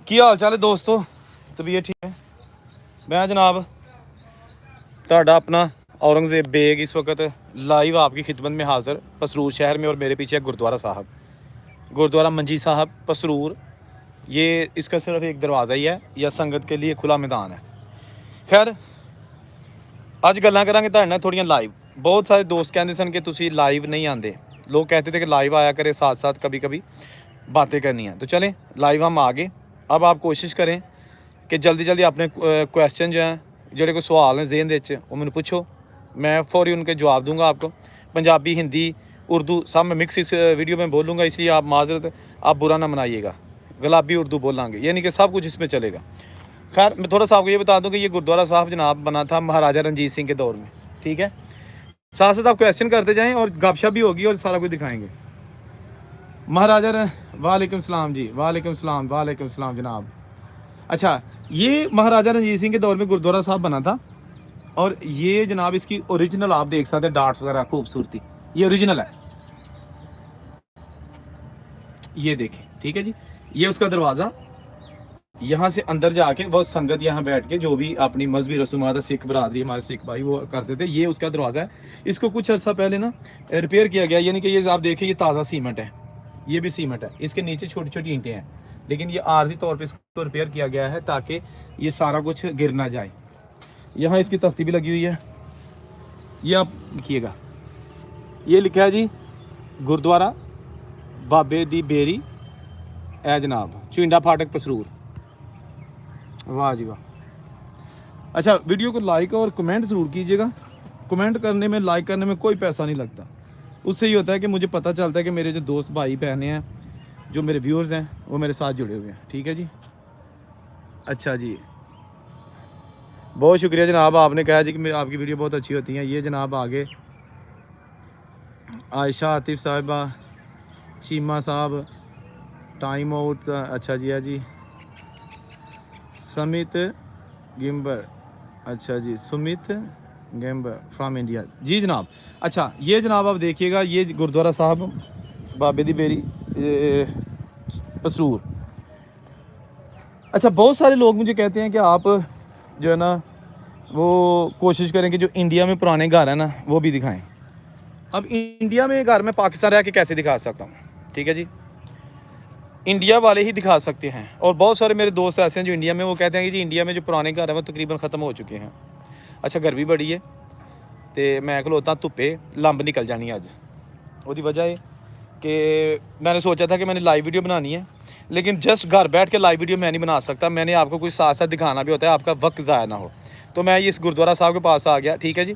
की हाल चाल है दोस्तों, तबीयत ठीक है। मैं जनाब ਤੁਹਾਡਾ अपना औरंगजेब बेग इस वक्त लाइव आपकी खिदमत में हाज़िर पसरूर शहर में। और मेरे पीछे गुरुद्वारा साहब, गुरुद्वारा मंजी साहब पसरूर। ये इसका सिर्फ एक दरवाज़ा ही है या संगत के लिए खुला मैदान है। खैर अज गल्लां करांगे तुहाडे नाल थोड़ियां लाइव। बहुत सारे दोस्त कहते सन कि तुसी लाइव नहीं आते, लोग कहते थे कि लाइव आया करे, साथ साथ कभी कभी बातें करनी है। तो चलें लाइव हम आ गए। अब आप कोशिश करें कि जल्दी जल्दी अपने क्वेश्चन जो हैं, जोड़े कोई सवाल हैं जेहन दे वो मैंने पूछो, मैं फौरी उनके जवाब दूंगा आपको। पंजाबी, हिंदी, उर्दू सब मैं मिक्स इस वीडियो में बोलूँगा, इसलिए आप माजरत, आप बुरा ना मनाइएगा। गुलाबी उर्दू बोलेंगे, यानी कि सब कुछ इसमें चलेगा। खैर मैं थोड़ा सा आपको ये बता दूं कि ये गुरुद्वारा साहब जनाब बना था महाराजा रणजीत सिंह के दौर में, ठीक है। साथ साथ आप क्वेश्चन करते जाएँ और गपशप भी होगी और सारा कुछ दिखाएँगे। महाराजा वालेकुम सलाम जी, वालेकुम सलाम, वालेकुम सलाम जनाब। अच्छा, ये महाराजा रणजीत सिंह के दौर में गुरुद्वारा साहब बना था। और ये जनाब इसकी ओरिजिनल आप देख सकते हैं, डार्ट्स वगैरह खूबसूरती, ये ओरिजिनल है। ये देखें, ठीक है जी। ये उसका दरवाज़ा, यहाँ से अंदर जाके बहुत संगत यहाँ बैठ के जो भी अपनी मजहबी रसूमात, सिख बरादरी हमारे सिख भाई वो करते थे, ये उसका दरवाज़ा है। इसको कुछ अर्सा पहले ना रिपेयर किया गया, यानी कि ये आप देखिए ये ताज़ा सीमेंट है, ये भी सीमेंट है, इसके नीचे छोटी छोटी ईंटें हैं, लेकिन ये आर्जी तौर पे इसको रिपेयर किया गया है ताकि ये सारा कुछ गिर ना जाए। यहाँ इसकी तख्ती भी लगी हुई है, ये आप लिखिएगा, ये लिखा है जी गुरुद्वारा बाबे दी बेरी ए जनाब, चुंडा फाटक पसरूर। वाह जी वाह। अच्छा, वीडियो को लाइक और कमेंट ज़रूर कीजिएगा। कमेंट करने में, लाइक करने में कोई पैसा नहीं लगता। उससे ये होता है कि मुझे पता चलता है कि मेरे जो दोस्त भाई बहनें हैं, जो मेरे व्यूअर्स हैं, वो मेरे साथ जुड़े हुए हैं, ठीक है जी। अच्छा जी, बहुत शुक्रिया जनाब, आपने कहा जी कि आपकी वीडियो बहुत अच्छी होती है। ये जनाब आगे आयशा आतिफ साहिबा, चीमा साहब, टाइम आउट, अच्छा जी है जी। समित गिम्बर, अच्छा जी, सुमित गिम्बर फ्राम इंडिया जी जनाब। अच्छा, ये जनाब आप देखिएगा, ये गुरुद्वारा साहब बाबे दी बेरी पसरूर। अच्छा, बहुत सारे लोग मुझे कहते हैं कि आप जो है ना वो कोशिश करें कि जो इंडिया में पुराने घर हैं ना वो भी दिखाएं। अब इंडिया में घर में पाकिस्तान रह के कैसे दिखा सकता हूँ, ठीक है जी, इंडिया वाले ही दिखा सकते हैं। और बहुत सारे मेरे दोस्त ऐसे हैं जो इंडिया में, वो कहते हैं कि जी इंडिया में जो पुराने घर हैं वो तकरीबन ख़त्म हो चुके हैं। अच्छा, गर्मी बड़ी है तो मैं खलोता धुप्पे लंब निकल जानी अज। उसकी वजह है कि मैंने सोचा था कि मैंने लाइव वीडियो बनानी है, लेकिन जस्ट घर बैठ के लाइव वीडियो मैं नहीं बना सकता, मैंने आपको कुछ साथ साथ दिखाना भी होता है, आपका वक्त ज़ाया ना हो। तो मैं इस गुरुद्वारा साहब के पास आ गया, ठीक है जी।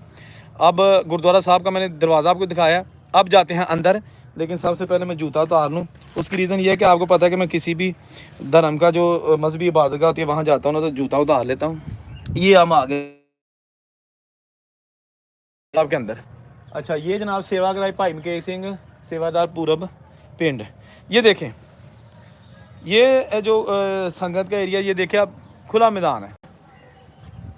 अब गुरुद्वारा साहब का मैंने दरवाज़ा आपको दिखाया, अब जाते हैं अंदर। लेकिन सबसे पहले मैं जूता उतार लूँ। उसकी रीज़न ये है कि आपको पता है कि मैं किसी भी धर्म का जो मजहबी इबादत होती है वहाँ जाता हूँ ना, तो जूता उतार लेता हूँ। ये हम आ गए आपके अंदर। अच्छा, ये जनाब सेवा कराई भाई मुकेश सिंह, सेवादार पूरब पिंड। ये देखें, ये जो संगत का एरिया, ये देखें आप, खुला मैदान है।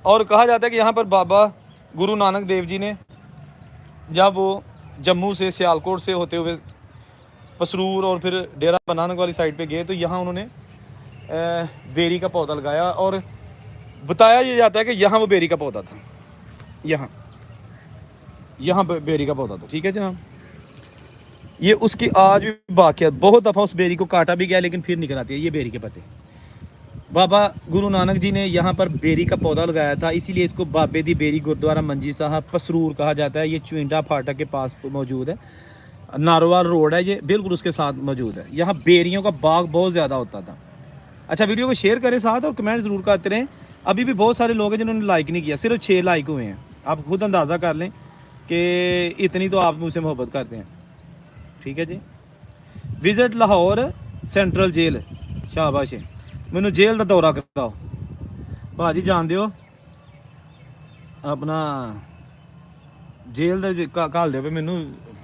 और कहा जाता है कि यहाँ पर बाबा गुरु नानक देव जी ने जब वो जम्मू से, सियालकोट से होते हुए पसरूर और फिर डेरा बाबा नानक वाली साइड पे गए, तो यहाँ उन्होंने बेरी का पौधा लगाया। और बताया ये जाता है कि यहाँ वो बेरी का पौधा था, यहाँ बेरी का पौधा था, ठीक है जनाब। ये उसकी आज भी बाकी, बहुत दफ़ा उस बेरी को काटा भी गया लेकिन फिर निकल आती है ये बेरी के पत्ते। बाबा गुरु नानक जी ने यहाँ पर बेरी का पौधा लगाया था, इसीलिए इसको बाबे दी बेरी गुरुद्वारा मंजी साहब पसरूर कहा जाता है। ये चुंडा फाटक के पास मौजूद है, नारोवाल रोड है ये, बिल्कुल उसके साथ मौजूद है। यहाँ बेरियों का बाग बहुत ज़्यादा होता था। अच्छा, वीडियो को शेयर करें साथ और कमेंट ज़रूर करते रहें। अभी भी बहुत सारे लोग हैं जिन्होंने लाइक नहीं किया, सिर्फ 6 लाइक हुए हैं। आप खुद अंदाज़ा कर लें कि इतनी तो आप मुझसे मोहब्बत करते हैं, ठीक है जी। विजिट लाहौर सेंट्रल जेल, शाबाश है। मैनू जेल का दौरा कराओ भाजी, जान दो अपना जेल का घल दो मैनू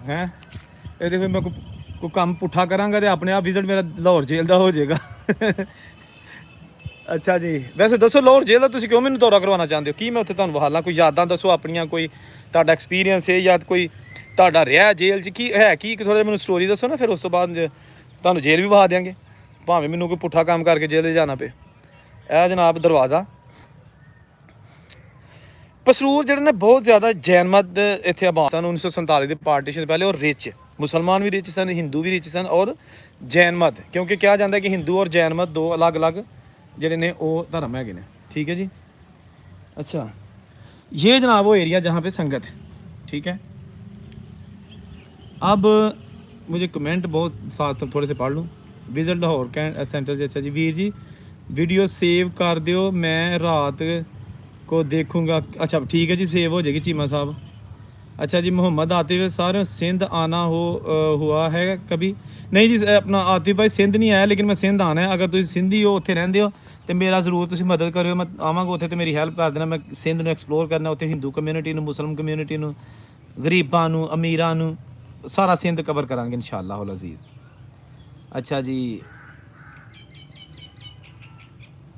है। ये फिर मैं कोई काम पुट्ठा करांगा तो अपने आप विजिट मेरा लाहौर जेल का हो जाएगा। अच्छा जी, वैसे दसो लाहौर जेल का तुम क्यों मैंने दौरा करवाना चाहते हो, कि मैं उत्थे तुहानू वहालां, कोई यादां दसो अपनियां, कोई तुहाडा एक्सपीरियंस है या कोई तुहाडा रहा जेल च की है, कि थोड़ा जिहा मैनू स्टोरी दसो ना, फिर उस तो बाद तुहानू जेल भी वहा देंगे। ਭਾਵੇਂ ਮੈਨੂੰ ਕੋਈ ਪੁੱਠਾ ਕੰਮ ਕਰਕੇ ਜੇਲ੍ਹ ਜਾਣਾ ਪਏ। ਇਹ ਜਨਾਬ ਦਰਵਾਜ਼ਾ। ਪਸਰੂਰ ਜਿਹੜੇ ਨੇ ਬਹੁਤ ਜ਼ਿਆਦਾ ਜੈਨ ਮਤ ਇੱਥੇ ਆਬਾਦ ਸਨ 1947 ਦੇ ਪਾਰਟੀਸ਼ਨ ਪਹਿਲੇ, ਔਰ ਰਿਚ ਮੁਸਲਮਾਨ ਵੀ ਰਿਚ ਸਨ, ਹਿੰਦੂ ਵੀ ਰਿਚ ਸਨ ਔਰ ਜੈਨ ਮਤ, ਕਿਉਂਕਿ ਕਿਹਾ ਜਾਂਦਾ ਕਿ ਹਿੰਦੂ ਔਰ ਜੈਨ ਮਤ ਦੋ ਅਲੱਗ-ਅਲੱਗ ਜਿਹੜੇ ਨੇ ਉਹ ਧਰਮ ਹੈਗੇ ਨੇ। ठीक है जी। अच्छा ये जनाब वो एरिया जहाँ पे संगत है, ठीक है। अब मुझे कमेंट बहुत साथ थोड़े से पढ़ लूँ। Visit Lahore cantt centre. अच्छा जी वीर जी वीडियो सेव कर दियो, मैं रात को देखूँगा। अच्छा ठीक है जी, सेव हो जाएगी चीमा साहब। अच्छा जी मोहम्मद आतिफ सर सिंध आना हुआ है कभी? नहीं जी अपना आतिफ भाई सिंध नहीं आया, लेकिन मैं सिंध आना है। अगर तुम सिंधी हो उत्थे रहंदे हो तो मेरा जरूर तुम मदद करो, मैं आवांगा उत्थे तो मेरी हैल्प कर देना। मैं सिंध नूं एक्सप्लोर करना, उत्थे हिंदू कम्यूनिटी नूं, मुस्लिम कम्यूनिटी नूं, गरीबां नूं, अमीरां नूं, सारा सिंध कवर करांगे इंशाअल्लाह उल अजीज़। अच्छा जी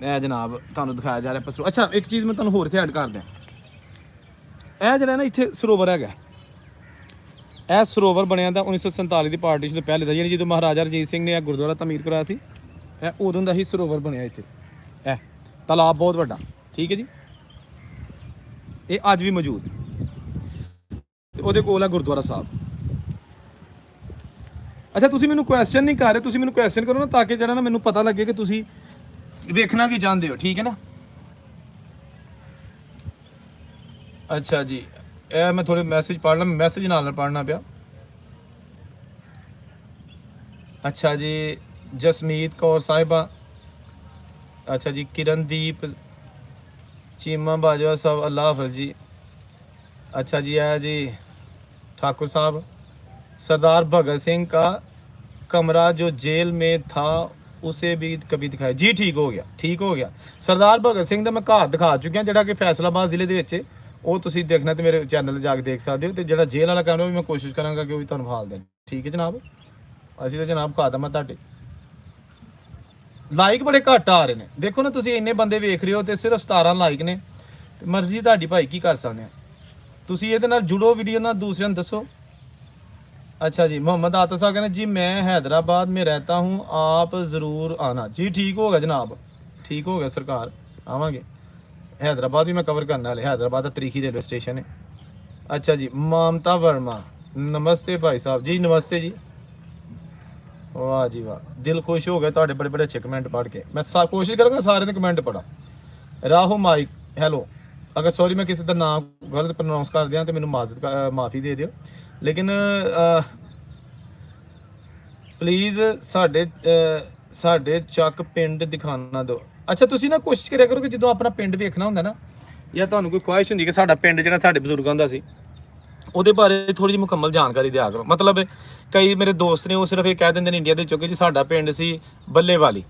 ਇਹ ਜਨਾਬ ਤੁਹਾਨੂੰ ਦਿਖਾਇਆ ਜਾ ਰਿਹਾ ਪਸਰੂ। ਅੱਛਾ ਇੱਕ ਚੀਜ਼ ਮੈਂ ਤੁਹਾਨੂੰ ਹੋਰ ਇੱਥੇ ਐਡ ਕਰ ਦਿਆਂ, ਇਹ ਜਿਹੜਾ ਨਾ ਇੱਥੇ ਸਰੋਵਰ ਹੈਗਾ, ਇਹ ਸਰੋਵਰ ਬਣਿਆ ਤਾਂ 1947 ਦੀ ਪਾਰਟੀਸ਼ਨ ਤੋਂ ਪਹਿਲੇ ਦਾ, ਯਾਨੀ ਜਦੋਂ ਮਹਾਰਾਜਾ ਰਣਜੀਤ ਸਿੰਘ ਨੇ ਇਹ ਗੁਰਦੁਆਰਾ ਤਮੀਰ ਕਰਾਇਆ ਸੀ, ਇਹ ਉਦੋਂ ਦਾ ਹੀ ਸਰੋਵਰ ਬਣਿਆ ਇੱਥੇ। ਇਹ ਤਲਾਬ ਬਹੁਤ ਵੱਡਾ, ਠੀਕ ਹੈ ਜੀ, ਇਹ ਅੱਜ ਵੀ ਮੌਜੂਦ ਤੇ ਉਹਦੇ ਕੋਲ ਹੈ ਗੁਰਦੁਆਰਾ ਸਾਹਿਬ। ਅੱਛਾ ਤੁਸੀਂ ਮੈਨੂੰ ਕੁਐਸਚਨ ਨਹੀਂ ਕਰ ਰਹੇ, ਤੁਸੀਂ ਮੈਨੂੰ ਕੁਐਸਚਨ ਕਰੋ ਨਾ, ਤਾਂ ਕਿ ਜਿਹੜਾ ਨਾ ਮੈਨੂੰ ਪਤਾ ਲੱਗੇ ਕਿ ਤੁਸੀਂ देखना की चाहते हो, ठीक है ना। अच्छा जी ए मैं थोड़े मैसेज पढ़ना, मैसेज नाल पढ़ना पिया। अच्छा जी जसमीत कौर साहिबा, अच्छा जी किरणदीप चीमा बाजवा साहब, अल्लाह हाफ़िज़ जी। अच्छा जी है जी ठाकुर साहब, सरदार भगत सिंह का कमरा जो जेल में था उसे भी कभी दिखाया जी। ठीक हो गया, ठीक हो गया। सरदार भगत सिंह का मैं घर दिखा चुकिया, जोड़ा कि फैसलाबाद जिले के वो तुसीं देखना तो मेरे चैनल जाके देख सकते हो। तो जो जेल वाला कैमरा भी मैं कोशिश करांगा कि वो भी तुहानूं विखा दें, ठीक है जनाब। असीं तो जनाब खादा मैं तुहाडे लाइक बड़े घट आ रहे हैं, देखो ना तुसीं इन्ने बंदे वेख रहे हो तो सिर्फ 17 लाइक ने। मर्जी तुहाडी भाई की कर सकते हैं, तुसीं इहदे नाल जुड़ो, वीडियो नाल दूसरे नूं दसो। अच्छा जी मोहम्मद आतिफ साहब कहने जी मैं हैदराबाद में रहता हूँ, आप ज़रूर आना जी। ठीक होगा जनाब, ठीक हो गया सरकार, आवांगे। हैदराबाद भी मैं कवर करने वाले, हैदराबाद का तरीखी रेलवे स्टेशन है। अच्छा जी ममता वर्मा नमस्ते भाई साहब जी, नमस्ते जी। वाह जी वाह, दिल खुश हो गया तुहाडे बड़े बड़े अच्छे कमेंट पढ़ के। मैं कोशिश करूँगा सारे ने कमेंट पढ़ा। राहु माइक हैलो, अगर सॉरी मैं किसी का नाम गलत प्रोनाउंस कर दिया तो मैनूं माफ़ी दे दिओ, लेकिन प्लीज़ साढ़े ਚੱਕ ਪਿੰਡ ਦਿਖਾਣਾ ਦਿਓ। अच्छा ਤੁਸੀਂ ਨਾ ਕੋਸ਼ਿਸ਼ ਕਰਿਆ ਕਰੋ ਕਿ ਜਦੋਂ ਆਪਣਾ ਪਿੰਡ ਵੇਖਣਾ ਹੁੰਦਾ ਨਾ, ਜਾਂ ਤੁਹਾਨੂੰ ਕੋਈ ਖੁਆਇਸ਼ ਹੁੰਦੀ ਕਿ ਸਾਡਾ ਪਿੰਡ ਜਿਹੜਾ ਸਾਡੇ ਬਜ਼ੁਰਗਾਂ ਦਾ ਸੀ ਉਹਦੇ ਬਾਰੇ ਥੋੜੀ ਜਿਹੀ ਮੁਕੰਮਲ ਜਾਣਕਾਰੀ ਦਿਆ ਕਰੋ। ਮਤਲਬ ਕਈ ਮੇਰੇ ਦੋਸਤ ਨੇ ਉਹ ਸਿਰਫ ਇਹ ਕਹਿ ਦਿੰਦੇ ਨੇ ਇੰਡੀਆ ਦੇ ਚੋਂ ਕਿ ਜੀ ਸਾਡਾ ਪਿੰਡ ਸੀ ਬੱਲੇਵਾਲੀ।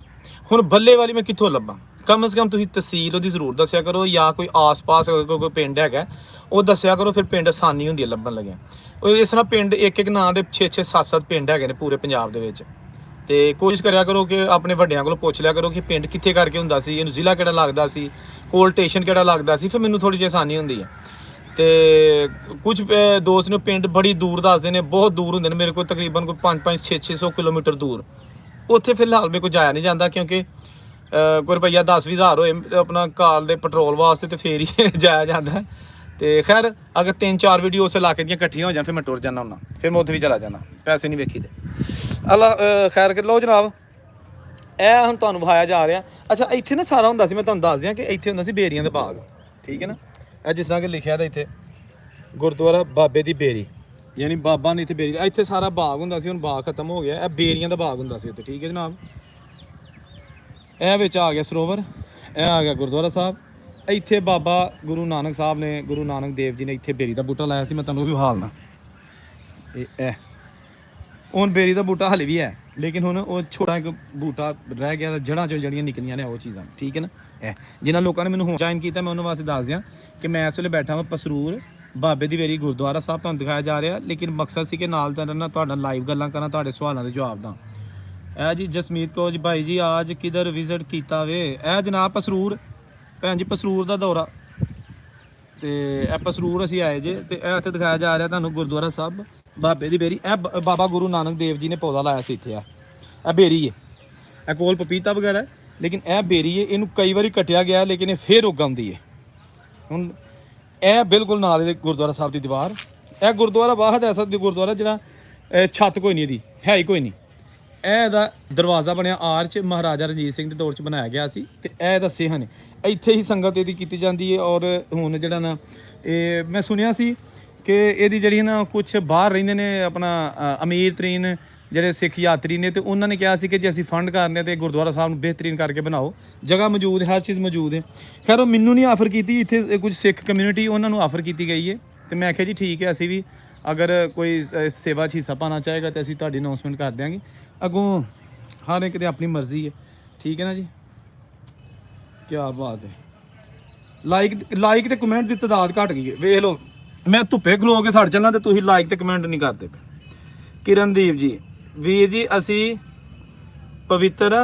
ਹੁਣ ਬੱਲੇਵਾਲੀ ਮੈਂ ਕਿੱਥੋਂ ਲੱਭਾਂ? ਕਮ ਸੇ ਕਮ ਤੁਸੀਂ ਤਹਿਸੀਲ ਉਹਦੀ ਜ਼ਰੂਰ ਦੱਸਿਆ ਕਰੋ, ਜਾਂ ਕੋਈ ਆਸ-ਪਾਸ ਕੋਈ ਪਿੰਡ ਹੈਗਾ ਉਹ ਦੱਸਿਆ ਕਰੋ, ਫਿਰ ਪਿੰਡ ਆਸਾਨੀ ਹੁੰਦੀ ਹੈ ਲੱਭਣ ਲੱਗਿਆ। ਉਹ ਇਸ ਤਰ੍ਹਾਂ ਪਿੰਡ ਇੱਕ ਨਾਂ ਦੇ 6-6 7-7 ਪਿੰਡ ਹੈਗੇ ਨੇ ਪੂਰੇ ਪੰਜਾਬ ਦੇ ਵਿੱਚ, ਤੇ ਕੋਸ਼ਿਸ਼ ਕਰਿਆ ਕਰੋ ਕਿ ਆਪਣੇ ਵੱਡਿਆਂ ਕੋਲੋਂ ਪੁੱਛ ਲਿਆ ਕਰੋ ਕਿ ਪਿੰਡ ਕਿੱਥੇ ਕਰਕੇ ਹੁੰਦਾ ਸੀ, ਇਹਨੂੰ ਜ਼ਿਲ੍ਹਾ ਕਿਹੜਾ ਲੱਗਦਾ ਸੀ, ਕੋਲ ਸਟੇਸ਼ਨ ਕਿਹੜਾ ਲੱਗਦਾ ਸੀ, ਫਿਰ ਮੈਨੂੰ ਥੋੜੀ ਜਿਹੀ ਆਸਾਨੀ ਹੁੰਦੀ ਹੈ। ਤੇ ਕੁਝ ਦੋਸਤ ਨੇ ਪਿੰਡ ਬੜੀ ਦੂਰ ਦੱਸਦੇ ਨੇ, ਬਹੁਤ ਦੂਰ ਹੁੰਦੇ ਨੇ, ਮੇਰੇ ਕੋਲ ਤਕਰੀਬਨ ਕੋਈ 5-5 600 ਕਿਲੋਮੀਟਰ ਦੂਰ, ਉੱਥੇ ਫਿਲਹਾਲ ਮੇਰੇ ਕੋਲ ਜਾਇਆ ਨਹੀਂ ਜਾਂਦਾ, ਕਿਉਂਕਿ ਕੋਈ ਰੁਪਈਆ 10-20 ਹਜ਼ਾਰ ਹੋਏ ਆਪਣਾ ਕਾਰ ਦੇ ਪੈਟਰੋਲ ਵਾਸਤੇ ਤੇ ਫੇਰ ਹੀ ਜਾਇਆ ਜਾਂਦਾ। ਤੇ ਖੈਰ ਅਗਰ 3-4 ਵੀਡੀਓ ਉਸ ਇਲਾਕੇ ਦੀਆਂ ਇਕੱਠੀਆਂ ਹੋ ਜਾਣ ਫਿਰ ਮੈਂ ਟੁਰ ਜਾਂਦਾ ਹੁੰਦਾ, ਫਿਰ ਮੈਂ ਉੱਥੇ ਵੀ ਚਲਾ ਜਾਂਦਾ, ਪੈਸੇ ਨਹੀਂ ਵੇਖੀਦੇ। ਅੱਲਾ ਖੈਰ ਕਰ ਲਓ ਜਨਾਬ, ਇਹ ਹੁਣ ਤੁਹਾਨੂੰ ਵਿਖਾਇਆ ਜਾ ਰਿਹਾ। ਅੱਛਾ ਇੱਥੇ ਨਾ ਸਾਰਾ ਹੁੰਦਾ ਸੀ, ਮੈਂ ਤੁਹਾਨੂੰ ਦੱਸ ਦਿਆਂ ਕਿ ਇੱਥੇ ਹੁੰਦਾ ਸੀ ਬੇਰੀਆਂ ਦਾ ਬਾਗ, ਠੀਕ ਹੈ ਨਾ। ਇਹ ਜਿਸ ਤਰ੍ਹਾਂ ਕਿ ਲਿਖਿਆ ਤਾਂ ਇੱਥੇ ਗੁਰਦੁਆਰਾ ਬਾਬੇ ਦੀ ਬੇਰੀ, ਯਾਨੀ ਬਾਬਾ ਨੇ ਇੱਥੇ ਬੇਰੀ, ਇੱਥੇ ਸਾਰਾ ਬਾਗ ਹੁੰਦਾ ਸੀ, ਹੁਣ ਬਾਗ ਖਤਮ ਹੋ ਗਿਆ, ਇਹ ਬੇਰੀਆਂ ਦਾ ਬਾਗ ਹੁੰਦਾ ਸੀ ਉੱਥੇ, ਠੀਕ ਹੈ ਜਨਾਬ। ਇਹ ਵਿੱਚ ਆ ਗਿਆ ਸਰੋਵਰ, ਇਹ ਆ ਗਿਆ ਗੁਰਦੁਆਰਾ ਸਾਹਿਬ। ਇੱਥੇ ਬਾਬਾ ਗੁਰੂ ਨਾਨਕ ਸਾਹਿਬ ਨੇ, ਗੁਰੂ ਨਾਨਕ ਦੇਵ ਜੀ ਨੇ ਇੱਥੇ ਬੇਰੀ ਦਾ ਬੂਟਾ ਲਾਇਆ ਸੀ, ਮੈਂ ਤੁਹਾਨੂੰ ਉਹ ਵੀ ਵਿਖਾਲਣਾ। ਇਹ ਹੁਣ ਬੇਰੀ ਦਾ ਬੂਟਾ ਹਲੇ ਵੀ ਹੈ, ਲੇਕਿਨ ਹੁਣ ਉਹ ਛੋਟਾ ਇੱਕ ਬੂਟਾ ਰਹਿ ਗਿਆ, ਜੜ੍ਹਾਂ ਚੋਂ ਜਿਹੜੀਆਂ ਨਿਕਲੀਆਂ ਨੇ ਉਹ ਚੀਜ਼ਾਂ, ਠੀਕ ਹੈ ਨਾ। ਇਹ ਜਿਨ੍ਹਾਂ ਲੋਕਾਂ ਨੇ ਮੈਨੂੰ ਹੁਣ ਜੁਆਇਨ ਕੀਤਾ, ਮੈਂ ਉਹਨਾਂ ਵਾਸਤੇ ਦੱਸ ਦਿਆਂ ਕਿ ਮੈਂ ਇਸ ਵੇਲੇ ਬੈਠਾ ਹਾਂ ਪਸਰੂਰ ਬਾਬੇ ਦੀ ਬੇਰੀ ਗੁਰਦੁਆਰਾ ਸਾਹਿਬ ਤੁਹਾਨੂੰ ਦਿਖਾਇਆ ਜਾ ਰਿਹਾ, ਲੇਕਿਨ ਮਕਸਦ ਸੀ ਕਿ ਨਾਲ ਨਾਲ ਤੁਹਾਡਾ ਲਾਈਵ ਗੱਲਾਂ ਕਰਾਂ, ਤੁਹਾਡੇ ਸਵਾਲਾਂ ਦੇ ਜਵਾਬ ਦਾਂ। ਇਹ ਜੀ ਜਸਮੀਤ ਕੌਰ ਭਾਈ ਜੀ ਅੱਜ ਕਿਧਰ ਵਿਜ਼ਿਟ ਕੀਤਾ ਵੇ? ਇਹ ਜਨਾਬ ਪਸਰੂਰ ਭੈਣ ਜੀ, ਪਸਰੂਰ ਦਾ ਦੌਰਾ, ਤੇ ਇਹ ਪਸਰੂਰ ਅਸੀਂ ਆਏ ਜੇ, ਤੇ ਇਹ ਇੱਥੇ ਦਿਖਾਇਆ ਜਾ ਰਿਹਾ ਤੁਹਾਨੂੰ ਗੁਰਦੁਆਰਾ ਸਾਹਿਬ ਬਾਬੇ ਦੀ ਬੇਰੀ। ਇਹ ਬਾਬਾ ਗੁਰੂ ਨਾਨਕ ਦੇਵ ਜੀ ਨੇ ਪੌਦਾ ਲਾਇਆ ਸੀ ਇੱਥੇ, ਇਹ ਬੇਰੀ ਹੈ, ਇਹ ਕੋਲ ਪਪੀਤਾ ਵਗੈਰਾ ਹੈ, ਲੇਕਿਨ ਇਹ ਬੇਰੀ ਹੈ, ਇਹਨੂੰ ਕਈ ਵਾਰੀ ਕੱਟਿਆ ਗਿਆ ਲੇਕਿਨ ਇਹ ਫੇਰ ਉੱਗ ਆਉਂਦੀ ਹੈ। ਹੁਣ ਇਹ ਬਿਲਕੁਲ ਨਾਲ ਦੇ ਗੁਰਦੁਆਰਾ ਸਾਹਿਬ ਦੀ ਦੀਵਾਰ, ਇਹ ਗੁਰਦੁਆਰਾ ਵਾਹਦ ਐਸਾ ਗੁਰਦੁਆਰਾ ਜਿਹੜਾ ਛੱਤ ਕੋਈ ਨਹੀਂ, ਇਹਦੀ ਹੈ ਹੀ ਕੋਈ ਨਹੀਂ। ਇਹ ਇਹਦਾ ਦਰਵਾਜ਼ਾ ਬਣਿਆ ਆਰਚ, ਮਹਾਰਾਜਾ ਰਣਜੀਤ ਸਿੰਘ ਦੇ ਦੌਰ 'ਚ ਬਣਾਇਆ ਗਿਆ ਸੀ, ਤੇ ਇਹ ਇਹਦਾ ਸਿਹਨ ਇੱਥੇ ਹੀ ਸੰਗਤ ਇਹਦੀ ਕੀਤੀ ਜਾਂਦੀ ਹੈ। ਔਰ ਹੁਣ ਜਿਹੜਾ ਨਾ ਇਹ ਮੈਂ ਸੁਣਿਆ ਸੀ ਕਿ ਇਹਦੀ ਜਿਹੜੀ ਨਾ ਕੁਛ ਬਾਹਰ ਰਹਿੰਦੇ ਨੇ ਆਪਣਾ ਅਮੀਰ ਤਰੀਨ ਜਿਹੜੇ ਸਿੱਖ ਯਾਤਰੀ ਨੇ, ਤੇ ਉਹਨਾਂ ਨੇ ਕਿਹਾ ਸੀ ਕਿ ਜੇ ਅਸੀਂ ਫੰਡ ਕਰਨੇ ਤੇ ਗੁਰਦੁਆਰਾ ਸਾਹਿਬ ਨੂੰ ਬਿਹਤਰੀਨ ਕਰਕੇ ਬਣਾਓ, ਜਗ੍ਹਾ ਮੌਜੂਦ ਹੈ, ਹਰ ਚੀਜ਼ ਮੌਜੂਦ ਹੈ। ਖੈਰ ਉਹ ਮੈਨੂੰ ਨਹੀਂ ਆਫਰ ਕੀਤੀ, ਇੱਥੇ ਕੁਝ ਸਿੱਖ ਕਮਿਊਨਿਟੀ ਉਹਨਾਂ ਨੂੰ ਆਫਰ ਕੀਤੀ ਗਈ ਹੈ, ਤੇ ਮੈਂ ਆਖਿਆ ਜੀ ਠੀਕ ਹੈ, ਅਸੀਂ ਵੀ ਅਗਰ ਕੋਈ ਸੇਵਾ 'ਚ ਹਿੱਸਾ ਪਾਉਣਾ ਚਾਹੇਗਾ ਤਾਂ ਅਸੀਂ ਤੁਹਾਡੀ ਅਨਾਉਂਸਮੈਂਟ ਕਰ ਦਿਆਂਗੇ। ਅੱਗੋਂ ਹਰ ਇੱਕ ਦੀ ਆਪਣੀ ਮਰਜ਼ੀ ਹੈ, ਠੀਕ ਹੈ ਨਾ ਜੀ। ਕੀ ਬਾਤ ਹੈ। ਲਾਈਕ ਤੇ ਕਮੈਂਟ ਦੀ ਤਾਦਾਦ ਘਟ ਗਈ ਹੈ, ਵੇਖ ਲਓ। ਮੈਂ ਧੁੱਪੇ ਖਲੋ ਕੇ ਸੜ ਚੱਲਾਂ ਤੇ ਤੁਸੀਂ ਲਾਈਕ ਤੇ ਕਮੈਂਟ ਨਹੀਂ ਕਰਦੇ ਪਏ। ਕਿਰਨਦੀਪ ਜੀ, ਵੀਰ ਜੀ ਅਸੀਂ ਪਵਿੱਤਰ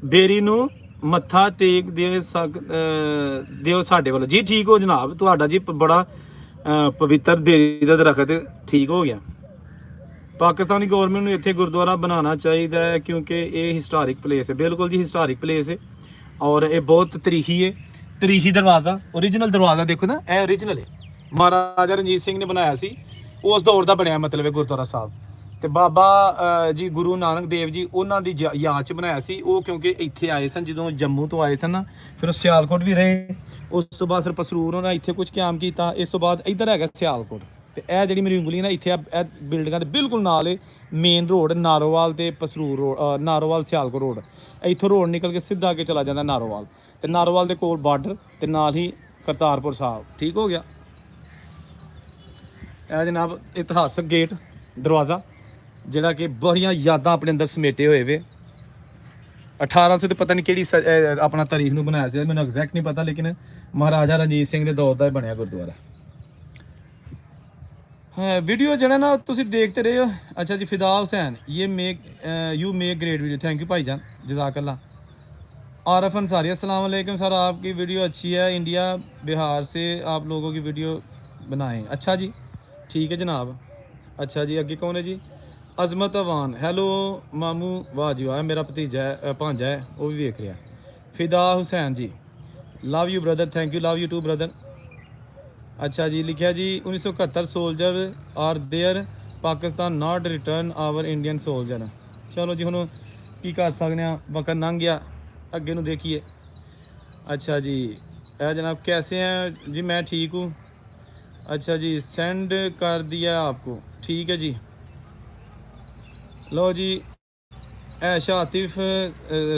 ਬੇਰੀ ਨੂੰ ਮੱਥਾ ਟੇਕ ਦਿਓ ਸਾਡੇ ਵੱਲੋਂ ਜੀ। ਠੀਕ ਹੋ ਜਨਾਬ, ਤੁਹਾਡਾ ਜੀ ਬੜਾ ਪਵਿੱਤਰ ਬੇਰੀ ਦਾ ਦਰਖਤ ਠੀਕ ਹੋ ਗਿਆ। ਪਾਕਿਸਤਾਨੀ ਗੌਰਮੈਂਟ ਨੂੰ ਇੱਥੇ ਗੁਰਦੁਆਰਾ ਬਣਾਉਣਾ ਚਾਹੀਦਾ ਹੈ ਕਿਉਂਕਿ ਇਹ ਹਿਸਟੋਰਿਕ ਪਲੇਸ ਹੈ। ਬਿਲਕੁਲ ਜੀ ਹਿਸਟੋਰਿਕ ਪਲੇਸ ਹੈ, ਔਰ ਇਹ ਬਹੁਤ ਤਰੀਖੀ ਹੈ। ਤਰੀਖੀ ਦਰਵਾਜ਼ਾ, ਓਰੀਜਨਲ ਦਰਵਾਜ਼ਾ ਦੇਖੋ ਨਾ, ਇਹ ਓਰੀਜਨਲ ਹੈ, ਮਹਾਰਾਜਾ ਰਣਜੀਤ ਸਿੰਘ ਨੇ ਬਣਾਇਆ ਸੀ, ਉਸ ਦੌਰ ਦਾ ਬਣਿਆ ਮਤਲਬ ਹੈ ਗੁਰਦੁਆਰਾ ਸਾਹਿਬ। ਤੇ ਬਾਬਾ ਜੀ ਗੁਰੂ ਨਾਨਕ ਦੇਵ ਜੀ ਉਹਨਾਂ ਦੀ ਯਾਦ 'ਚ ਬਣਾਇਆ ਸੀ ਉਹ, ਕਿਉਂਕਿ ਇੱਥੇ ਆਏ ਸਨ ਜਦੋਂ ਜੰਮੂ ਤੋਂ ਆਏ ਸਨ ਨਾ, ਫਿਰ ਉਹ ਸਿਆਲਕੋਟ ਵੀ ਰਹੇ, ਉਸ ਤੋਂ ਬਾਅਦ ਫਿਰ ਪਸਰੂਰ ਉਹਨਾਂ ਇੱਥੇ ਕੁਝ ਕਾਇਮ ਕੀਤਾ, ਇਸ ਤੋਂ ਬਾਅਦ ਇੱਧਰ ਹੈਗਾ ਸਿਆਲਕੋਟ। ਤੇ ਇਹ ਜਿਹੜੀ ਮੇਰੀ ਉਂਗਲੀ ਨਾ ਇੱਥੇ ਇਹ ਬਿਲਡਿੰਗਾਂ ਦੇ ਬਿਲਕੁਲ ਨਾਲ ਹੈ ਮੇਨ ਰੋਡ, ਨਾਰੋਵਾਲ ਤੇ ਪਸਰੂਰ ਰੋਡ, ਨਾਰੋਵਾਲ ਸਿਆਲਕੋਟ ਰੋਡ। ਇੱਥੋਂ ਰੋਡ ਨਿਕਲ ਕੇ ਸਿੱਧਾ ਅੱਗੇ ਚਲਾ ਜਾਂਦਾ ਨਾਰੋਵਾਲ, ਤੇ ਨਾਰੋਵਾਲ ਦੇ ਕੋਲ ਬਾਰਡਰ ਤੇ ਨਾਲ ਹੀ ਕਰਤਾਰਪੁਰ ਸਾਹਿਬ। ਠੀਕ ਹੋ ਗਿਆ। ਇਹ ਜਨਾਬ ਇਤਿਹਾਸਕ ਗੇਟ ਦਰਵਾਜ਼ਾ ਜਿਹੜਾ ਕਿ ਬੜੀਆਂ ਯਾਦਾਂ ਆਪਣੇ ਅੰਦਰ ਸਮੇਟੇ ਹੋਏ ਵੇ। 1800 ਤੇ ਪਤਾ ਨਹੀਂ ਕਿਹੜੀ ਆਪਣਾ ਤਾਰੀਖ ਨੂੰ ਬਣਾਇਆ ਸੀ, ਮੈਨੂੰ ਐਗਜ਼ੈਕਟ ਨਹੀਂ ਪਤਾ, ਲੇਕਿਨ ਮਹਾਰਾਜਾ ਰਣਜੀਤ ਸਿੰਘ ਦੇ ਦੌਰ ਦਾ ਹੀ ਬਣਿਆ ਗੁਰਦੁਆਰਾ। वीडियो जो है ना तुम देखते रहे हो। अच्छा जी, फिदा हुसैन, ये you make great video, thank you भाईजान, जज़ाकल्लाह। आरफ अंसारी, अस्सलाम वालेकुम सर, आपकी वीडियो अच्छी है, इंडिया बिहार से आप लोगों की वीडियो बनाएं। अच्छा जी, ठीक है जनाब। अच्छा जी, अगे कौन है जी? अजमत अवान, हैलो मामू, वाह जी वाह, मेरा भतीजा है, भांजा है, वो भी वेख रहा। Fida Hussain ji, love you brother, thank you, love you too brother. अच्छा जी, लिखा जी 1971 soldier are there, Pakistan not return our Indian soldier. चलो जी, हुण की कर सकते हैं, वक्त लंघ गया, अगे नूं देखिए। अच्छा जी, जनाब कैसे हैं जी? मैं ठीक हूँ। अच्छा जी, सेंड कर दिया आपको, ठीक है जी। लो जी, ऐशा आतिफ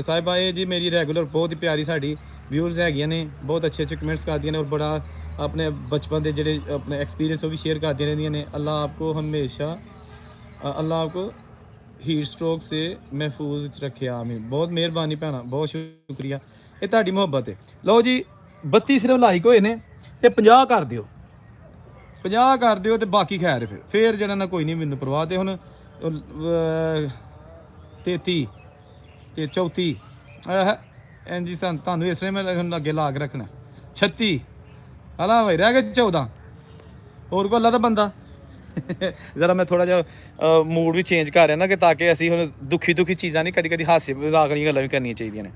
साहिबा जी मेरी रेगुलर बहुत ही प्यारी साड़ी व्यूअर्स हैगियां ने, बहुत अच्छे अच्छे कमेंट्स करदियां ने, और बड़ा अपने बचपन के जोड़े अपने एक्सपीरियंस वो भी शेयर करती रहती ने। अल्लाह आपको हमेशा, अल्लाह आपको हीट स्ट्रोक से महफूज रखे, आमीन। बहुत मेहरबानी भैन, बहुत शुक्रिया, ये तुहाडी मुहब्बत है। लो जी, 32 सिर्फ लाइक होए ने, ते 50 कर दिओ, 50 कर दिओ, ते बाकी खैर फिर जरा ना कोई नहीं, मैनू परवाह। ते हुण 33 ते 34 जी सन तुहानू इसलिए मैं अगे ला के रखना। 36 हला भाई, रह गए 14 और को अल्लाह का बंदा। जरा मैं थोड़ा जिहा मूड भी चेंज कर रहा ना, कि ताकि असी हुण दुखी चीज़ां नहीं, कभी कभी हासे मजाक वाली गल्लां भी करनियां चाहिदियां ने।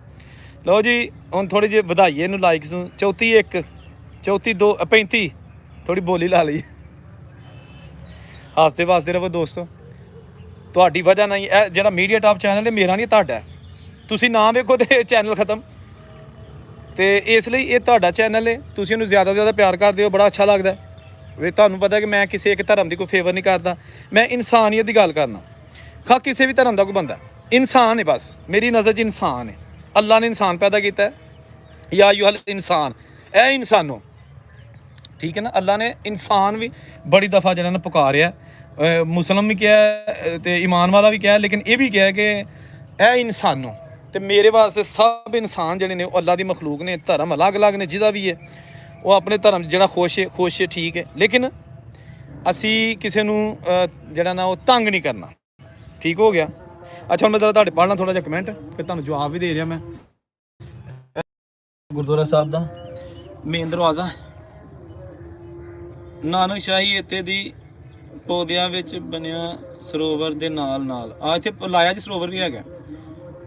लो जी, हुण थोड़ी जी वधाइए इनू लाइक्स नूं। 34 1 34 2 35 थोड़ी बोली ला ली। हसते वसते रहो दोस्तों, ਤੁਹਾਡੀ ਵਜ੍ਹਾ ਨਾਲ ਇਹ ਜਿਹੜਾ ਮੀਡੀਆ ਟਾਪ ਚੈਨਲ ਹੈ ਮੇਰਾ ਨਹੀਂ, ਤੁਹਾਡਾ ਹੈ। ਤੁਸੀਂ ਨਾ ਵੇਖੋ ਤੇ ਚੈਨਲ ਖਤਮ, ਤੇ ਇਸ ਲਈ ਇਹ ਤੁਹਾਡਾ ਚੈਨਲ ਹੈ, ਤੁਸੀਂ ਉਹਨੂੰ ਜ਼ਿਆਦਾ ਤੋਂ ਜ਼ਿਆਦਾ ਪਿਆਰ ਕਰਦੇ ਹੋ, ਬੜਾ ਅੱਛਾ ਲੱਗਦਾ ਵੀ। ਤੁਹਾਨੂੰ ਪਤਾ ਕਿ ਮੈਂ ਕਿਸੇ ਇੱਕ ਧਰਮ ਦੀ ਕੋਈ ਫੇਵਰ ਨਹੀਂ ਕਰਦਾ, ਮੈਂ ਇਨਸਾਨੀਅਤ ਦੀ ਗੱਲ ਕਰਨਾ। ਖਾ ਕਿਸੇ ਵੀ ਧਰਮ ਦਾ ਕੋਈ ਬੰਦਾ ਇਨਸਾਨ ਹੈ, ਬਸ ਮੇਰੀ ਨਜ਼ਰ 'ਚ ਇਨਸਾਨ ਹੈ। ਅੱਲਾ ਨੇ ਇਨਸਾਨ ਪੈਦਾ ਕੀਤਾ ਹੈ, ਯਾ ਅਯੁਹਲ ਇਨਸਾਨ, ਇਹ ਇਨਸਾਨੋ, ਠੀਕ ਹੈ ਨਾ। ਅੱਲਾ ਨੇ ਇਨਸਾਨ ਵੀ ਬੜੀ ਦਫਾ ਜਿਹੜਾ ਨਾ ਪੁਕਾਰਿਆ, मुसलम भी क्या तो ईमान वाला भी क्या, लेकिन ये भी क्या कि ए इंसानों, तो मेरे वास्ते सब इंसान जोड़े ने अल्लाह की मखलूक ने। धर्म अलग अलग ने, जिदा भी है वो अपने धर्म जो खुश है, ठीक है, लेकिन असी किसी को जरा ना वो तंग नहीं करना, ठीक हो गया। अच्छा, मैं जरा तुहाडे पढ़ना थोड़ा जिहा कमेंट, फिर तुहानूं जवाब भी दे रहा मैं। गुरुद्वारा साहब का मेन दरवाज़ा, नानक शाही इत्ते दी ਪੌਦਿਆਂ ਵਿੱਚ ਬਣਿਆ ਸਰੋਵਰ ਦੇ ਨਾਲ ਆ ਇੱਥੇ ਲਾਇਆ ਜੀ ਸਰੋਵਰ ਵੀ ਹੈਗਾ।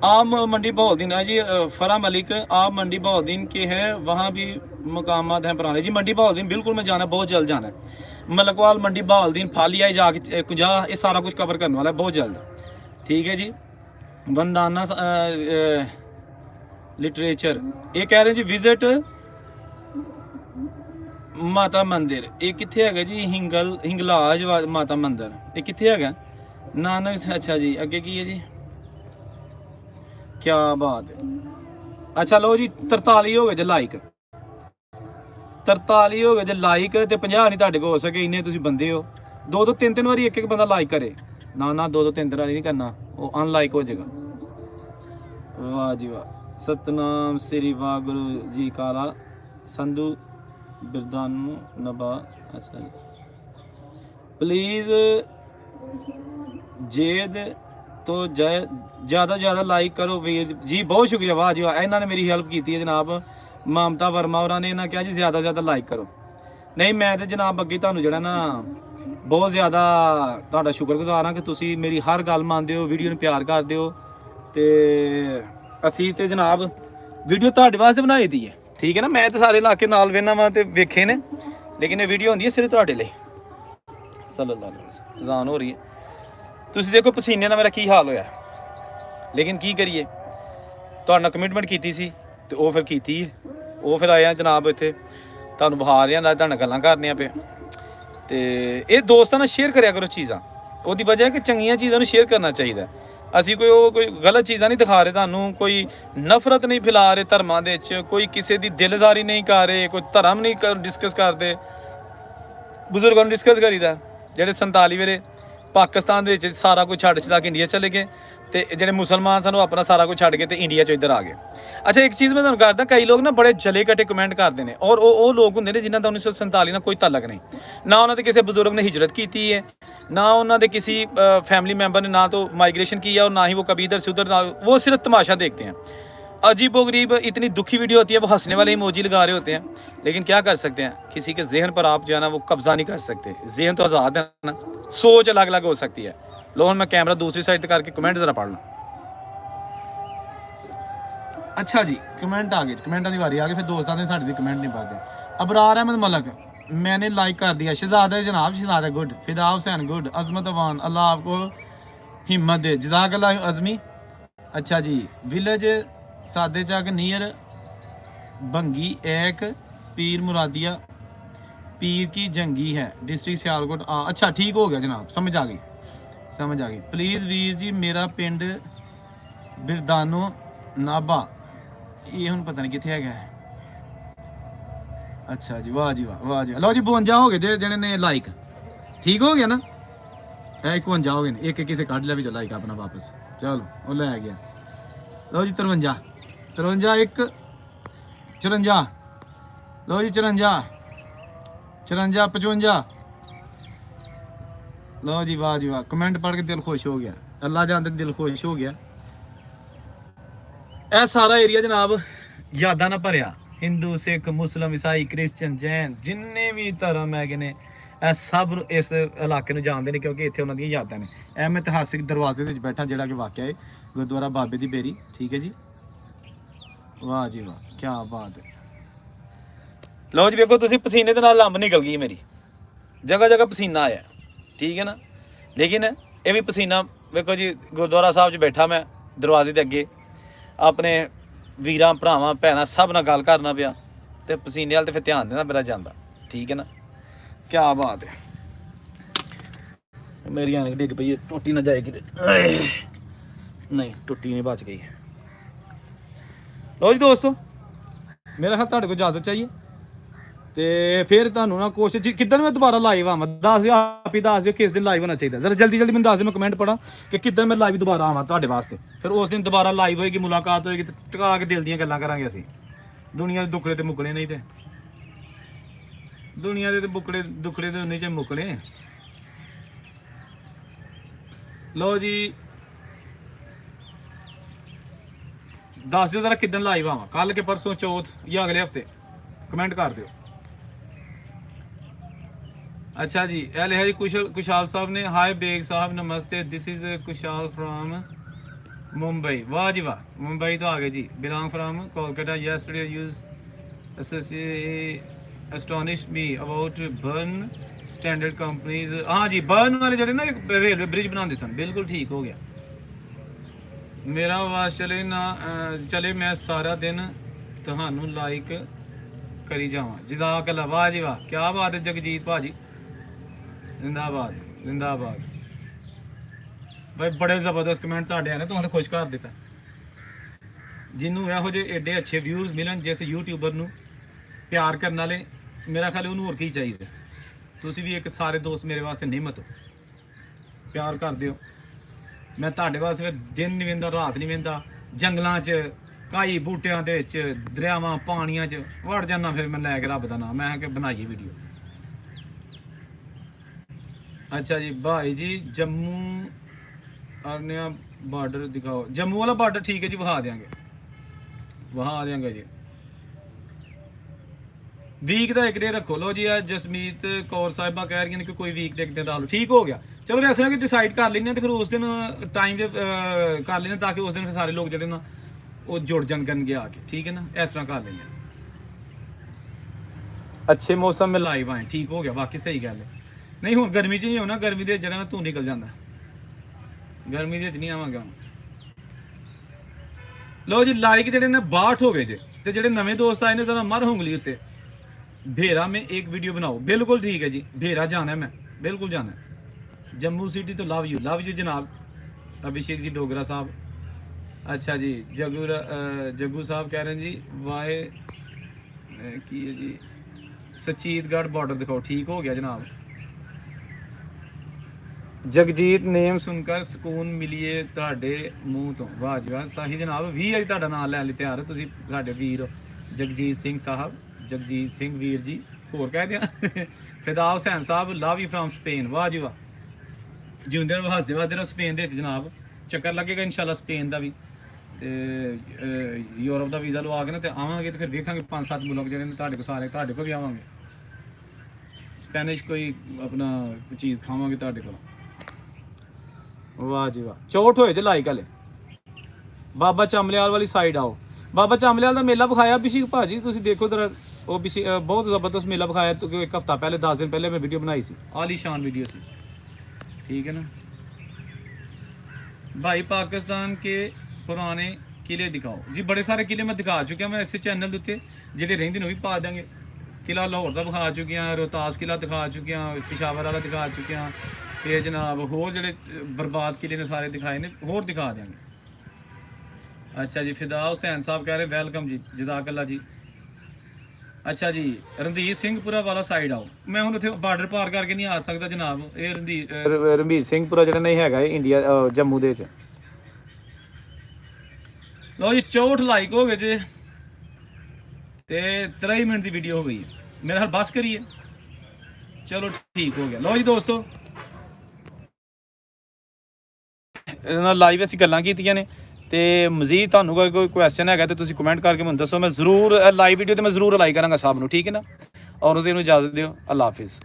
आप मंडी बहाउद्दीन है जी फरा मलिक, आप मंडी बहाउद्दीन के हैं, वहाँ भी मकामात हैं पुराने जी। मंडी बहाउद्दीन बिल्कुल मैं जाना, बहुत जल्द जाना है। मलकवाल मंडी बहाउद्दीन फालिया जाके कुजा ये सारा कुछ कवर करने वाला है बहुत जल्द, ठीक है जी। वंदाना लिटरेचर ये कह रहे हैं जी विजिट माता मंदिर, ये कितने है जी? हिंगलाज माता मंदिर ये कितने है? नानक, अच्छा जी। अगे की है जी? क्या बात है। अच्छा लो जी 43 हो गए जे लाइक, 43 हो गए जे लाइक ते 50 नहीं तुहाडे कोल हो सके, इन्ने तुसीं बंदे हो। दो तीन बारी एक बंदा लाइक करे ना, दो तीन बारी नहीं करना, वो अनलाइक हो जाएगा। वाह जी वाह, सतनाम श्री वाहगुरु जी काला संधु बिरदानू नबा। अच्छा प्लीज़ जेद तो ज़्यादा लाइक करो वीर जी, बहुत शुक्रिया। वाह जी वाह, इन्होंने मेरी हेल्प की है जनाब, ममता वर्मा और ने इन्हें कहा जी ज़्यादा लाइक करो। नहीं मैं तो जनाब अगे तुहानू जिहड़ा ना बहुत ज़्यादा तुहाडा शुक्रगुजार हाँ कि तुसी मेरी हर गल मानते हो, वीडियो नूं प्यार करते हो। तो असी तो जनाब वीडियो तुहाडे वास्ते बनाई दी है, ठीक है ना। मैं तो सारे इलाके नाल वेना वा ते वेखे ने, लेकिन ये वीडियो होंदी है सिर्फ तुहाडे लई। सल्लल्लाहु अलैहि वसल्लम अज़ान हो रही है, ਤੁਸੀਂ ਦੇਖੋ ਪਸੀਨੇ ਨਾਲ ਮੇਰਾ ਕੀ ਹਾਲ ਹੋਇਆ, ਲੇਕਿਨ ਕੀ ਕਰੀਏ, ਤੁਹਾਡੇ ਨਾਲ ਕਮਿਟਮੈਂਟ ਕੀਤੀ ਸੀ ਤੇ ਉਹ ਫਿਰ ਕੀਤੀ ਹੈ। ਉਹ ਫਿਰ ਆਇਆ ਜਨਾਬ ਇੱਥੇ ਤੁਹਾਨੂੰ ਵਿਖਾ ਰਿਹਾ, ਨਾਲ ਤੁਹਾਡੇ ਨਾਲ ਗੱਲਾਂ ਕਰਨੀਆਂ ਪਿਆ। ਤੇ ਇਹ ਦੋਸਤਾਂ ਨਾਲ ਸ਼ੇਅਰ ਕਰਿਆ ਕਰੋ ਚੀਜ਼ਾਂ, ਉਹਦੀ ਵਜ੍ਹਾ ਕਿ ਚੰਗੀਆਂ ਚੀਜ਼ਾਂ ਨੂੰ ਸ਼ੇਅਰ ਕਰਨਾ ਚਾਹੀਦਾ। ਅਸੀਂ ਕੋਈ ਗਲਤ ਚੀਜ਼ਾਂ ਨਹੀਂ ਦਿਖਾ ਰਹੇ ਤੁਹਾਨੂੰ, ਕੋਈ ਨਫ਼ਰਤ ਨਹੀਂ ਫੈਲਾ ਰਹੇ ਧਰਮਾਂ ਦੇ ਵਿੱਚ, ਕੋਈ ਕਿਸੇ ਦੀ ਦਿਲਜ਼ਾਰੀ ਨਹੀਂ ਕਰ ਰਹੇ, ਕੋਈ ਧਰਮ ਨਹੀਂ ਡਿਸਕਸ ਕਰਦੇ। ਬਜ਼ੁਰਗਾਂ ਨੂੰ ਡਿਸਕਸ ਕਰੀਦਾ ਜਿਹੜੇ 47 ਵੇਲੇ पाकिस्तान ਦੇ सारा कुछ छड़ छड़ा के इंडिया चले गए, तो ਜਿਹੜੇ मुसलमान ਸਾਨੂੰ अपना सारा कुछ छड़ के तो इंडिया चो इधर आ गए। अच्छा एक चीज़ मैं ਤੁਹਾਨੂੰ करदा, कई लोग ना बड़े जले कटे कमेंट करते हैं, और वो लोग होंगे ने जिन्हों का 1947 ਨਾਲ ਕੋਈ ਤਾਲਕ नहीं, ना उन्होंने किसी बुजुर्ग ने हिजरत की है, ना उन्होंने किसी फैमिली मैंबर ने ना तो माइग्रेशन की है, और ना ही वो कभी इधर से उधर, वो सिर्फ तमाशा देखते हैं। अजीब व गरीब इतनी दुखी वीडियो होती है, वो हंसने वाले इमोजी लगा रहे होते हैं, लेकिन क्या कर सकते हैं, किसी के जहन पर आप जो है ना वो कब्जा नहीं कर सकते। जहन तो आज़ाद है ना, सोच अलग अलग हो सकती है। लो मैं कैमरा दूसरी साइड करके कमेंट ज़रा पढ़ लो। अच्छा जी कमेंट आ गए, कमेंटा की बारी आ गई, फिर दोस्त आते साढ़े कमेंट नहीं पाते। अबरार अहमद मलक मैंने लाइक कर दिया। शहजादा जनाब, शहजादा गुड, फिदा हुसैन गुड, अजमत अवान अल्लाह आपको हिम्मत दे, जज़ाकल्लाह अज़मी। अच्छा जी विलेज सादे चक नियर भंगी एक पीर मुरादिया पीर की जंगी है, डिस्ट्रिक्ट सियालकोट। अच्छा ठीक हो गया जनाब, समझ आ गई। प्लीज़ वीर जी मेरा पिंड बिरदानो नाभा, ये हूँ पता नहीं कितने है। अच्छा जी वाह जी वाह जी। लो जी 52 हो गए जिन्हें ने लाइक, ठीक हो गया ना, 51 हो गए, एक किसे कट लिया भी जो लाइक अपना वापस, चलो वो लै गया। लो जी 53 एक 54, लो जी 54 55, लो जी वाह जी वाह। कमेंट पढ़ के दिल खुश हो गया, अल्लाह जानते दिल खुश हो गया। यह सारा एरिया जनाब यादा ना भरिया, हिंदू सिख मुस्लिम ईसाई क्रिश्चियन जैन जिन्ने भी धर्म है ने सब इस इलाके में जानते हैं, क्योंकि इतने उन्होंने यादा ने। यह मैं इतिहासिक दरवाजे में बैठा जोड़ा कि वाकया है गुरुद्वारा बाबे की बेरी, ठीक है जी। वाह जी वाह क्या बात है। लो जी देखो तुम पसीने के नाल लंब निकल गई मेरी, जगह जगह पसीना आया, ठीक है ना। लेकिन ये भी पसीना देखो जी, गुरुद्वारा साहब च बैठा मैं दरवाजे के अगे, अपने वीरां भरावां भैनां सब नाल गल करना पिया, तो पसीने वाल तो फिर ध्यान देना मेरा जाता, ठीक है ना। क्या बात है, मेरी ऐनक डिग पई, टुटी ना जाए किते, नहीं टुटी नहीं, बच गई। लो जी दोस्तों मेरा ख्याल तुहाडे कोल इजाजत चाहिए, तो फिर तुहानू ना कोशिश किदन मैं दोबारा लाइव आवां, दस दिओ आप ही दस दिओ किस दिन लाइव होना चाहिए, जरा जल्दी जल्दी मैं दस दिओ, मैं कमेंट पढ़ा कि किदन मैं लाइव दोबारा आवां तुहाडे वास्ते, फिर उस दिन दोबारा लाइव होएगी, मुलाकात होएगी, टका के दिल दीयां गल्लां करांगे असीं। दुनिया दे दुखड़े ते मुकने नहीं, ते दुनिया दे बुकड़े दुखड़े ते उन्ने च मुकने। लो जी दस दिओ जरा किदन लाइव आवां, कल के परसों चौथ या अगले हफ्ते, कमेंट कर दिओ। अच्छा जी, ਇਹ ਲਿਖਿਆ ਜੀ ਕੁਸ਼ਾਲ ਸਾਹਿਬ ਨੇ, high Beg Sahib namaste, this is Kushal from Mumbai. ਵਾਹ ਜੀ ਵਾਹ, ਮੁੰਬਈ ਤੋਂ ਆ ਗਏ ਜੀ। Belong from Kolkata, yesterday use astonish me about burn standard companies. ਹਾਂ ਜੀ, ਬਰਨ ਵਾਲੇ ਜਿਹੜੇ ਨਾ ਰੇਲਵੇ ਬ੍ਰਿਜ ਬਣਾਉਂਦੇ ਸਨ, ਬਿਲਕੁਲ ਠੀਕ ਹੋ ਗਿਆ। ਮੇਰਾ ਆਵਾਜ਼ ਚਲੇ ਨਾ ਚਲੇ, ਮੈਂ ਸਾਰਾ ਦਿਨ ਤੁਹਾਨੂੰ ਲਾਈਕ ਕਰੀ ਜਾਵਾਂ। ਜਜ਼ਾਕ ਅੱਲਾ, ਵਾਹ ਜੀ ਵਾਹ, ਕੀ ਬਾਤ ਹੈ ਜਗਜੀਤ ਭਾਜੀ, ਜ਼ਿੰਦਾਬਾਦ ਜ਼ਿੰਦਾਬਾਦ। ਭਾਈ ਬੜੇ ਜ਼ਬਰਦਸਤ ਕਮੈਂਟ ਤੁਹਾਡੇ ਆਏ ਨੇ, ਤੁਹਾਨੂੰ ਖੁਸ਼ ਕਰ ਦਿੱਤਾ। ਜਿਹਨੂੰ ਇਹੋ ਜਿਹੇ ਏਡੇ ਅੱਛੇ ਵਿਊਜ਼ ਮਿਲਣ, ਜਿਸ ਯੂਟਿਊਬਰ ਨੂੰ ਪਿਆਰ ਕਰਨ ਵਾਲੇ, ਮੇਰਾ ਖਿਆਲ ਉਹਨੂੰ ਹੋਰ ਕੀ ਚਾਹੀਦਾ। ਤੁਸੀਂ ਵੀ ਇੱਕ ਸਾਰੇ ਦੋਸਤ ਮੇਰੇ ਵਾਸਤੇ ਨਿਮਤ ਹੋ, ਪਿਆਰ ਕਰਦੇ ਹੋ। ਮੈਂ ਤੁਹਾਡੇ ਵਾਸਤੇ ਫਿਰ ਦਿਨ ਨਹੀਂ ਵੇਂਦਾ, ਰਾਤ ਨਹੀਂ ਵੇਂਦਾ, ਜੰਗਲਾਂ 'ਚ ਕਾਈ ਬੂਟਿਆਂ ਦੇ ਵਿੱਚ, ਦਰਿਆਵਾਂ ਪਾਣੀਆਂ 'ਚ ਵੜ ਜਾਣਾ, ਫਿਰ ਮੈਂ ਲੈ ਕੇ ਰੱਬ ਦਾ ਨਾਮ, ਮੈਂ ਕਿ ਬਣਾਈਏ ਵੀਡੀਓ। अच्छा जी भाई जी, जम्मू अरनिया बार्डर दिखाओ। जम्मू वाला बार्डर ठीक है जी, वहाँ आ देंगे, वहाँ आ देंगे जी। वीक का एक डे रखो। लो जी, जसमीत कौर साहिबा कह रही हैं कि कोई वीक एक दिन डालो, ठीक हो गया। चलो वैसे ना कि डिसाइड कर लेंगे, तो फिर उस दिन टाइम कर लेंगे, ताकि उस दिन फिर सारे लोग जो ना वो जुड़ जान करनगे आके, ठीक है ना, इस तरह कर लेंगे। अच्छे मौसम में लाइव आए, ठीक हो गया, बाकी सही गल है। नहीं हूँ गर्मी च नहीं होना, गर्मी के जरा तू निकल जाता, गर्मी के नहीं आवागा। लो जी, लाइक जो 62 हो गए जे, तो जो नवे दोस्त आए ने जरा मर होंगली उत्ते भेरा में एक वीडियो बनाओ। बिल्कुल ठीक है जी, भेरा जाना है, मैं बिल्कुल जाना है। जम्मू सिटी तो लव यू जनाब अभिषेक जी डोगरा साहब। अच्छा जी, जग्गू साहब कह रहे हैं जी वाए की है जी, सचीतगढ़ बॉर्डर दिखाओ, ठीक हो गया जनाब। जगजीत नेम सुनकर ਸਕੂਨ ਮਿਲਿਏ ਤੁਹਾਡੇ ਮੂੰਹ ਤੋਂ। ਵਾਹ ਜੀ ਵਾਹ, ਸਾਹੀ ਜਨਾਬ, 20 ਵਾਰੀ ਤੁਹਾਡਾ ਨਾਮ ਲੈਣ ਲਈ ਤਿਆਰ। ਤੁਸੀਂ ਸਾਡੇ ਵੀਰ ਜਗਜੀਤ ਸਿੰਘ ਸਾਹਿਬ, ਜਗਜੀਤ ਸਿੰਘ ਵੀਰ ਜੀ, ਹੋਰ ਕਹਿ ਦਿਆਂ ਫਿਦਾ ਹੁਸੈਨ ਸਾਹਿਬ, ਲਵ ਯੂ ਫਰਮ ਸਪੇਨ। ਵਾਹ ਜੀ ਵਾਹ, ਜਿਉਂਦੇ ਰਹੋ, ਹੱਸਦੇ ਵਸਦੇ ਰਹੋ। ਸਪੇਨ ਦੇ ਵਿੱਚ ਜਨਾਬ ਚੱਕਰ ਲੱਗੇਗਾ ਇਨਸ਼ਾਅੱਲਾ, ਸਪੇਨ ਦਾ ਵੀ ਤੇ ਯੂਰਪ ਦਾ ਵੀਜ਼ਾ ਲਵਾ ਕੇ ਨਾ ਤੇ ਆਵਾਂਗੇ, ਤੇ ਫਿਰ ਵੇਖਾਂਗੇ 5-7 ਮੁਲਕ ਜਿਹੜੇ ਨੇ ਤੁਹਾਡੇ ਕੋਲ, ਸਾਰੇ ਤੁਹਾਡੇ ਕੋਲ ਵੀ ਆਵਾਂਗੇ। ਸਪੈਨਿਸ਼ ਕੋਈ ਆਪਣਾ ਚੀਜ਼ ਖਾਵਾਂਗੇ ਤੁਹਾਡੇ ਕੋਲ। वाह जी वाह, 64 होए जे लाइक हले। बाबा चमलियाल वाली साइड आओ। बाबा चमलियाल का मेला विखाया अभिषेक भाजी, तुसीं देखो जरा, वो बहुत ज़बरदस्त मेला विखाया। तो एक हफ्ता पहले, 10 दिन पहले मैं वीडियो बनाई सी, आलीशान वीडियो सी, ठीक है ना भाई। पाकिस्तान के पुराने किले दिखाओ जी। बड़े सारे किले मैं दिखा चुका, मैं इस चैनल के उत्ते जेडे रहिंदे ने भी पा देंगे। किला लाहौर का दिखा चुके हैं, रोहतास किला दिखा चुके हैं, पेशावर वाला दिखा चुके हैं, फिर जनाब होर जो बर्बाद किले ने सारे दिखाए ने, होर दिखा देंगे। अच्छा जी, फिदा हुसैन साहब कह रहे वेलकम जी, जज़ाक अल्लाह जी। अच्छा जी, रणधीर सिंहपुरा वाला साइड आओ। मैं हूँ उत्थे बार्डर पार करके नहीं आ सकता जनाब, ये रणधीर सिंहपुरा जो नहीं है इंडिया जम्मू दे च। लो जी, 64 लाइक हो गए जे, ते 23 मिनट की वीडियो हो गई है, मेरा हाल बस करिए। चलो ठीक हो गया। लो जी दोस्तों, ਲਾਈਵ ਅਸੀਂ ਗੱਲਾਂ ਕੀਤੀਆਂ ਨੇ, ਤੇ ਮਜ਼ੀਦ ਤੁਹਾਨੂੰ ਕੋਈ ਕੁਐਸਚਨ ਹੈਗਾ ਤੇ ਤੁਸੀਂ ਕਮੈਂਟ ਕਰਕੇ ਮੈਨੂੰ ਦੱਸੋ। ਮੈਂ ਜ਼ਰੂਰ ਲਾਈਵ ਵੀਡੀਓ ਤੇ ਮੈਂ ਜ਼ਰੂਰ ਰਿਪਲਾਈ ਕਰਾਂਗਾ ਸਭ ਨੂੰ, ਠੀਕ ਹੈ ਨਾ। ਔਰ ਉਸੇ ਨੂੰ ਇਜਾਜ਼ਤ ਦਿਓ, ਅੱਲਾ ਹਾਫਿਜ਼।